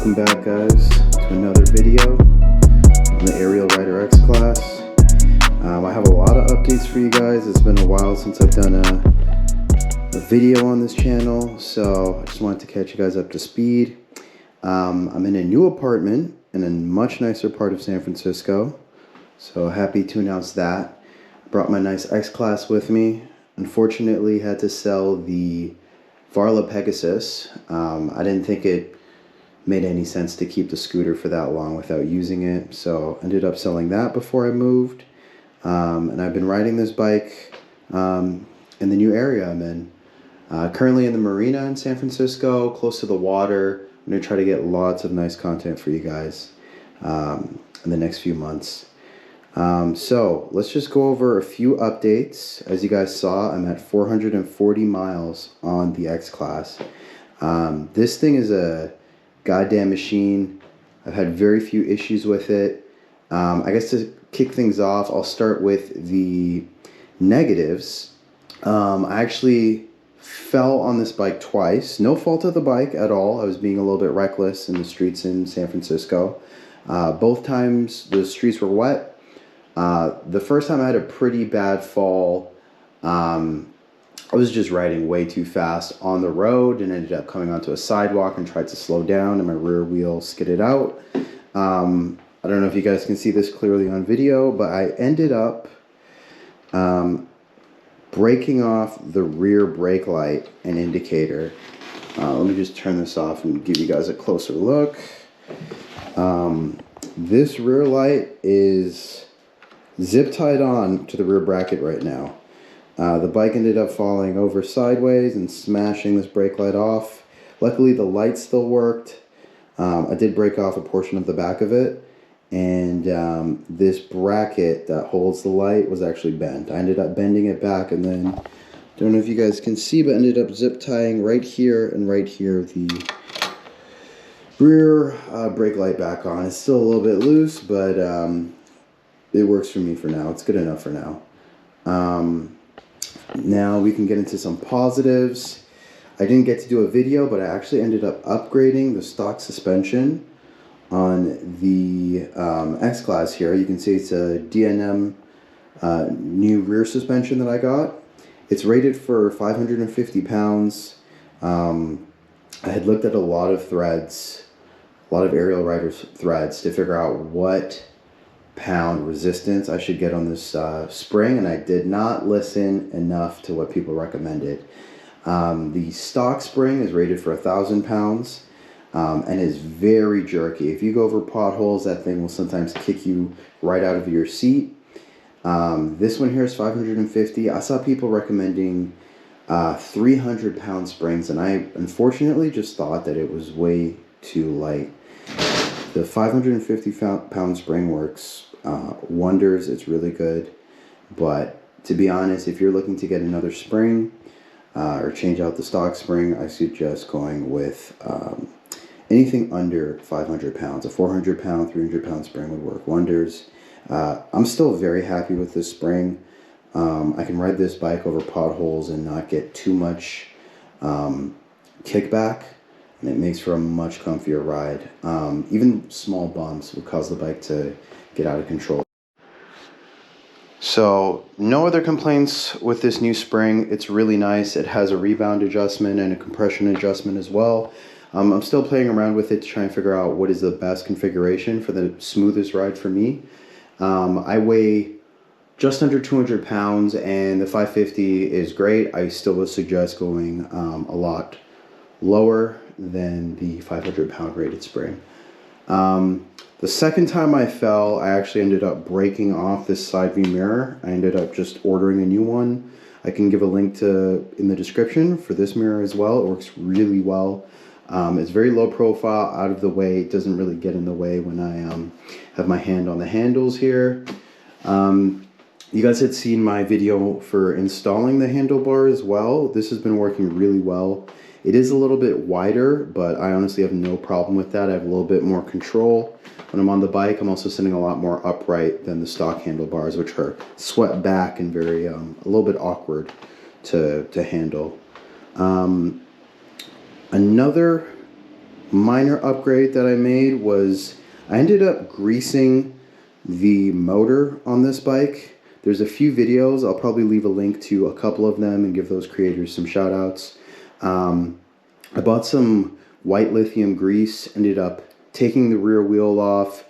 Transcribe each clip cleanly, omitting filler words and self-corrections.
Welcome back, guys, to another video on the Ariel Rider X-Class. I have a lot of updates for you guys. It's been a while since I've done a video on this channel, so I just wanted to catch you guys up to speed. I'm in a new apartment in a much nicer part of San Francisco, so happy to announce that. Brought my nice X-Class with me. Unfortunately, had to sell the Varla Pegasus. I didn't think it made any sense to keep the scooter for that long without using it, so ended up selling that before I moved. And I've been riding this bike in the new area I'm in. Currently in the marina in San Francisco, close to the water. I'm going to try to get lots of nice content for you guys in the next few months. So let's just go over a few updates. As you guys saw, I'm at 440 miles on the X-Class. This thing is a goddamn machine. I've had very few issues with it. I guess to kick things off, I'll start with the negatives. I actually fell on this bike twice. No fault of the bike at all. I was being a little bit reckless in the streets in San Francisco. Both times the streets were wet. The first time I had a pretty bad fall. I was just riding way too fast on the road and ended up coming onto a sidewalk and tried to slow down and my rear wheel skidded out. I don't know if you guys can see this clearly on video, but I ended up breaking off the rear brake light and indicator. Let me just turn this off and give you guys a closer look. This rear light is zip tied on to the rear bracket right now. The bike ended up falling over sideways and smashing this brake light off. Luckily the light still worked. I did break off a portion of the back of it, and this bracket that holds the light was actually bent. I ended up bending it back, and then, don't know if you guys can see, but ended up zip tying right here and right here the rear brake light back on. It's still a little bit loose, but it works for me for now. It's good enough for now. Now we can get into some positives. I didn't get to do a video, but I actually ended up upgrading the stock suspension on the X-Class here. You can see it's a D&M new rear suspension that I got. It's rated for 550 pounds. I had looked at a lot of threads, a lot of Ariel Rider threads to figure out what pound resistance I should get on this spring, and I did not listen enough to what people recommended. The stock spring is rated for 1,000 pounds and is very jerky. If you go over potholes, that thing will sometimes kick you right out of your seat. This one here is 550. I saw people recommending 300-pound springs, and I unfortunately just thought that it was way too light. The 550-pound spring works wonders. It's really good. But to be honest, if you're looking to get another spring or change out the stock spring, I suggest going with anything under 500 pounds. A 400-pound, 300-pound spring would work wonders. I'm still very happy with this spring. I can ride this bike over potholes and not get too much kickback. And it makes for a much comfier ride. Even small bumps would cause the bike to get out of control. So no other complaints with this new spring. It's really nice. It has a rebound adjustment and a compression adjustment as well. I'm still playing around with it to try and figure out what is the best configuration for the smoothest ride for me. I weigh just under 200 pounds and the 550 is great. I still would suggest going a lot lower than the 500-pound rated spring. The second time I fell, I actually ended up breaking off this side view mirror. I ended up just ordering a new one. I can give a link in the description for this mirror as well. It works really well. It's very low profile, out of the way. It doesn't really get in the way when I have my hand on the handles here. You guys had seen my video for installing the handlebar as well. This has been working really well. It is a little bit wider, but I honestly have no problem with that. I have a little bit more control when I'm on the bike. I'm also sitting a lot more upright than the stock handlebars, which are swept back and very a little bit awkward to handle. Another minor upgrade that I made was I ended up greasing the motor on this bike. There's a few videos. I'll probably leave a link to a couple of them and give those creators some shout outs. I bought some white lithium grease, ended up taking the rear wheel off,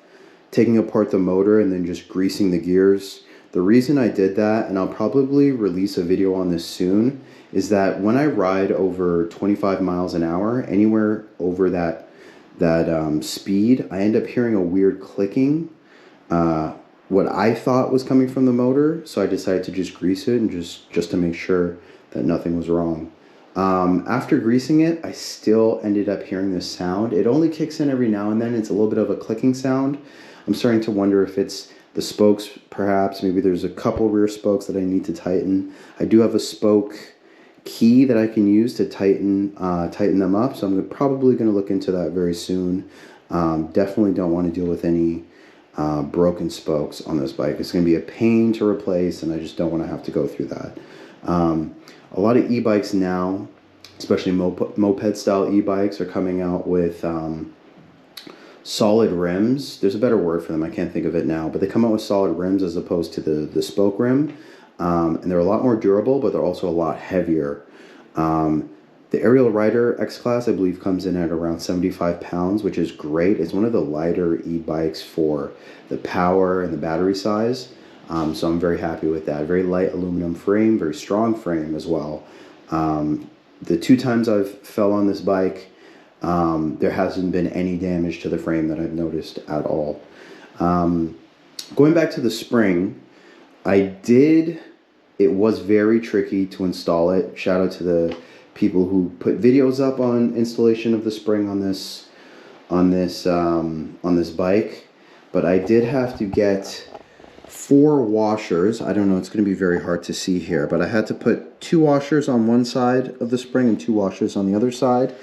taking apart the motor, and then just greasing the gears. The reason I did that, and I'll probably release a video on this soon, is that when I ride over 25 miles an hour, anywhere over that speed, I end up hearing a weird clicking. What I thought was coming from the motor, so I decided to just grease it and just to make sure that nothing was wrong. After greasing it, I still ended up hearing this sound. It only kicks in every now and then. It's a little bit of a clicking sound. I'm starting to wonder if it's the spokes, perhaps. Maybe there's a couple rear spokes that I need to tighten. I do have a spoke key that I can use to tighten them up, so I'm probably going to look into that very soon. Definitely don't want to deal with any broken spokes on this bike. It's going to be a pain to replace, and I just don't want to have to go through that. A lot of e-bikes now, especially moped style e-bikes, are coming out with solid rims. There's a better word for them. I can't think of it now, but they come out with solid rims as opposed to the spoke rim. And they're a lot more durable, but they're also a lot heavier. The Ariel Rider X-Class, I believe, comes in at around 75 pounds, which is great. It's one of the lighter e-bikes for the power and the battery size. So I'm very happy with that. Very light aluminum frame, very strong frame as well. The 2 times I've fell on this bike, there hasn't been any damage to the frame that I've noticed at all. Going back to the spring, it was very tricky to install it. Shout out to the people who put videos up on installation of the spring on this bike. But I did have to get 4 washers. I don't know, it's going to be very hard to see here, but I had to put 2 washers on one side of the spring and 2 washers on the other side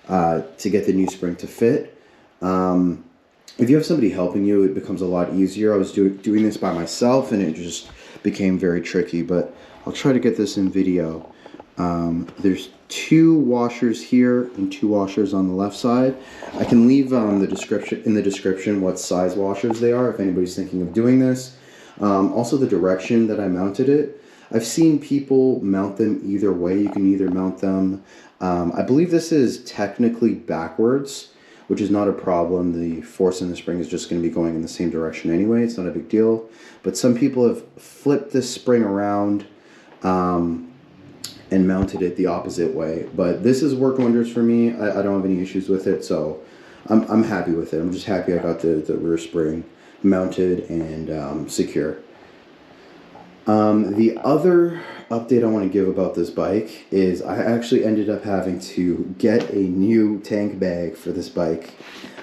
to get the new spring to fit. If you have somebody helping you, it becomes a lot easier. I was doing this by myself, and it just became very tricky, but I'll try to get this in video. There's 2 washers here and 2 washers on the left side. I can leave in the description what size washers they are if anybody's thinking of doing this. Also the direction that I mounted it. I've seen people mount them either way. You can either mount them, I believe this is technically backwards, which is not a problem. The force in the spring is just going to be going in the same direction anyway. It's not a big deal. But some people have flipped this spring around and mounted it the opposite way. But this has worked wonders for me. I don't have any issues with it, so I'm happy with it. I'm just happy I got the rear spring mounted and secure. The other update I want to give about this bike is I actually ended up having to get a new tank bag for this bike.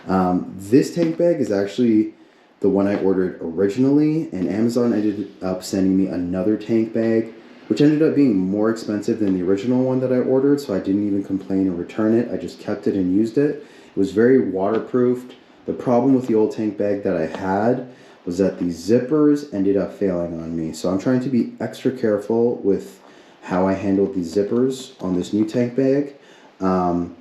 This tank bag is actually the one I ordered originally, and Amazon ended up sending me another tank bag, which ended up being more expensive than the original one that I ordered, so I didn't even complain and return it. I just kept it and used it. It was very waterproofed. The problem with the old tank bag that I had was that the zippers ended up failing on me. So I'm trying to be extra careful with how I handled these zippers on this new tank bag, and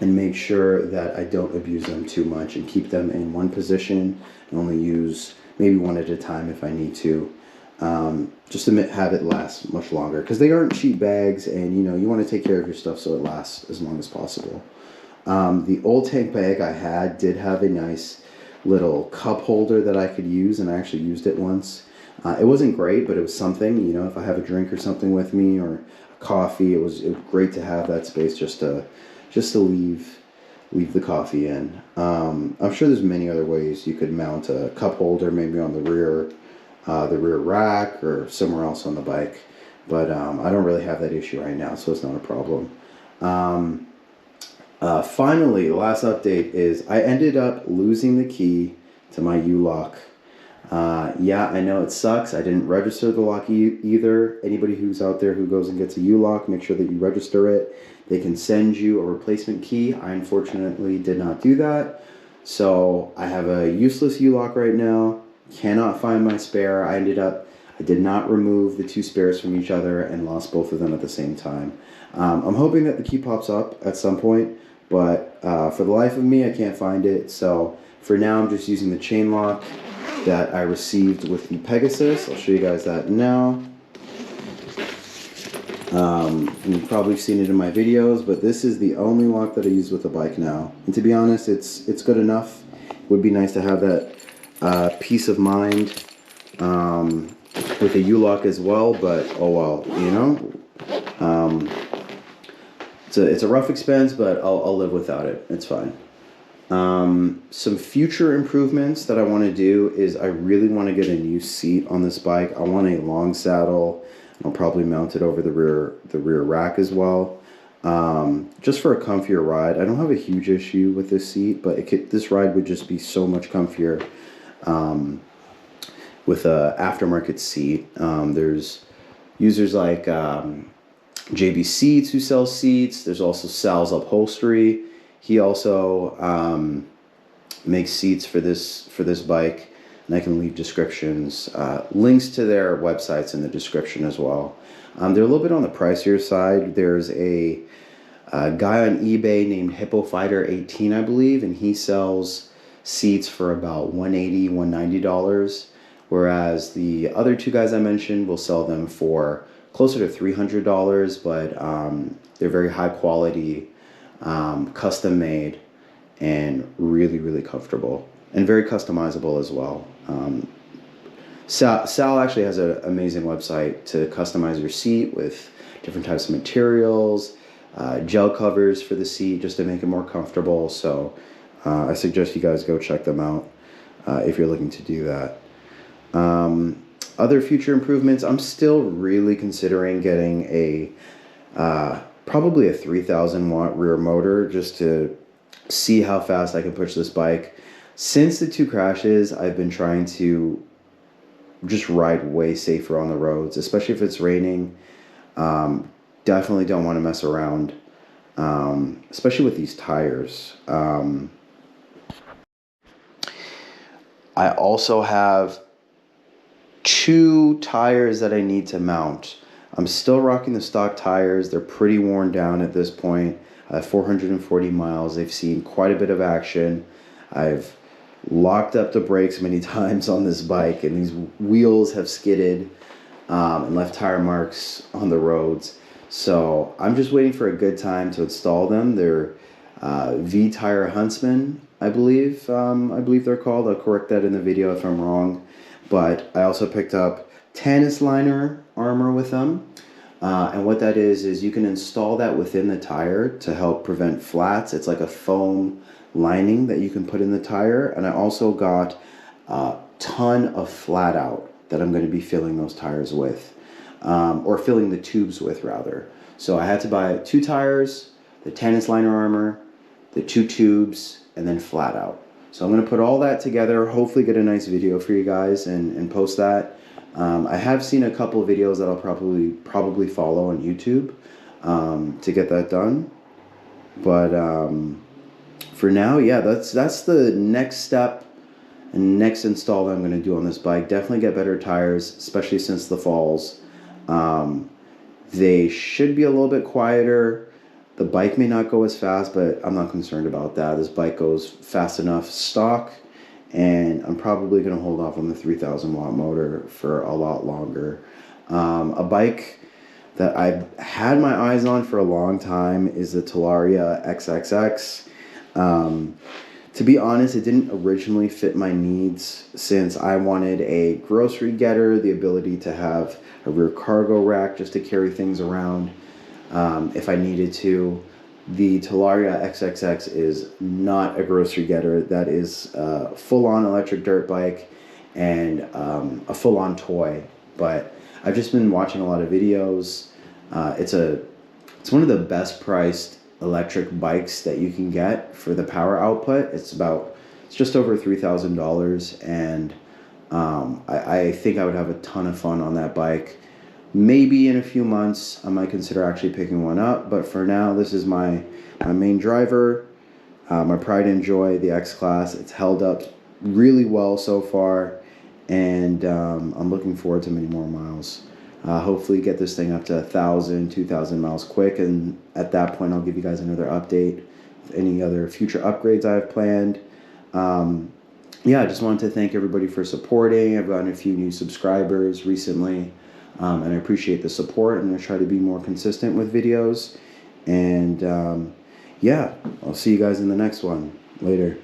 make sure that I don't abuse them too much and keep them in one position and only use maybe one at a time if I need to, just to have it last much longer, because they aren't cheap bags, and you want to take care of your stuff so it lasts as long as possible. The old tank bag I had did have a nice little cup holder that I could use, and I actually used it once. It wasn't great, but it was something. If I have a drink or something with me, or coffee, it was great to have that space just to leave the coffee in. I'm sure there's many other ways you could mount a cup holder, maybe on the rear rack or somewhere else on the bike, but I don't really have that issue right now, so it's not a problem. Finally, the last update is I ended up losing the key to my U-lock. Yeah, I know it sucks. I didn't register the lock either. Anybody who's out there who goes and gets a U-lock, make sure that you register it. They can send you a replacement key. I unfortunately did not do that. So I have a useless U-lock right now. Cannot find my spare. I did not remove the 2 spares from each other and lost both of them at the same time. I'm hoping that the key pops up at some point, but for the life of me, I can't find it. So for now, I'm just using the chain lock that I received with the Pegasus. I'll show you guys that now. You've probably seen it in my videos, but this is the only lock that I use with the bike now. And to be honest, it's good enough. It would be nice to have that peace of mind with a U-lock as well, but oh well, you know. It's a rough expense, but I'll live without it. It's fine. Some future improvements that I want to do is I really want to get a new seat on this bike. I want a long saddle. I'll probably mount it over the rear rack as well, just for a comfier ride. I don't have a huge issue with this seat, but this ride would just be so much comfier with a aftermarket seat. There's users like Jbseats who sells seats. There's also Sal's Upholstery. He also makes seats for this bike. And I can leave descriptions, links to their websites in the description as well. They're a little bit on the pricier side. There's a guy on eBay named HippoFighter18, I believe, and he sells seats for about $180, $190, whereas the other two guys I mentioned will sell them for closer to $300, but they're very high quality, custom made, and really, really comfortable. And very customizable as well. Sal actually has an amazing website to customize your seat with different types of materials, gel covers for the seat just to make it more comfortable. So I suggest you guys go check them out if you're looking to do that. Other future improvements, I'm still really considering getting a probably a 3,000 watt rear motor just to see how fast I can push this bike. Since the two crashes, I've been trying to just ride way safer on the roads, especially if it's raining. Definitely don't want to mess around, especially with these tires. I also have 2 tires that I need to mount. I'm still rocking the stock tires. They're pretty worn down at this point. 440 miles. They've seen quite a bit of action. I've locked up the brakes many times on this bike, and these wheels have skidded and left tire marks on the roads. So I'm just waiting for a good time to install them. They're V-Tire Huntsman, I believe they're called. I'll correct that in the video if I'm wrong. But I also picked up Tannis liner armor with them. And what that is you can install that within the tire to help prevent flats. It's like a foam lining that you can put in the tire. And I also got a ton of flat out that I'm going to be filling those tires with, or filling the tubes with rather. So I had to buy 2 tires, the Tannis liner armor, the 2 tubes, and then flat out. So I'm going to put all that together, hopefully get a nice video for you guys and post that. I have seen a couple of videos that I'll probably follow on YouTube to get that done. But for now, yeah, that's the next step and next install that I'm going to do on this bike. Definitely get better tires, especially since the falls. They should be a little bit quieter. The bike may not go as fast, but I'm not concerned about that. This bike goes fast enough stock, and I'm probably going to hold off on the 3,000 watt motor for a lot longer. A bike that I've had my eyes on for a long time is the Talaria XXX. To be honest, it didn't originally fit my needs since I wanted a grocery getter, the ability to have a rear cargo rack just to carry things around if I needed to. The Talaria XXX is not a grocery getter. That is a full-on electric dirt bike and a full-on toy. But I've just been watching a lot of videos. It's one of the best priced electric bikes that you can get for the power output. It's just over $3,000, and I think I would have a ton of fun on that bike. Maybe in a few months I might consider actually picking one up, but for now this is my main driver, my pride and joy, the X-Class. It's held up really well so far, and I'm looking forward to many more miles. Hopefully get this thing up to 1,000, 2,000 miles quick, and at that point I'll give you guys another update any other future upgrades I have planned. Yeah, I just wanted to thank everybody for supporting. I've gotten a few new subscribers recently, and I appreciate the support. I'm going to try to be more consistent with videos. And yeah, I'll see you guys in the next one. Later.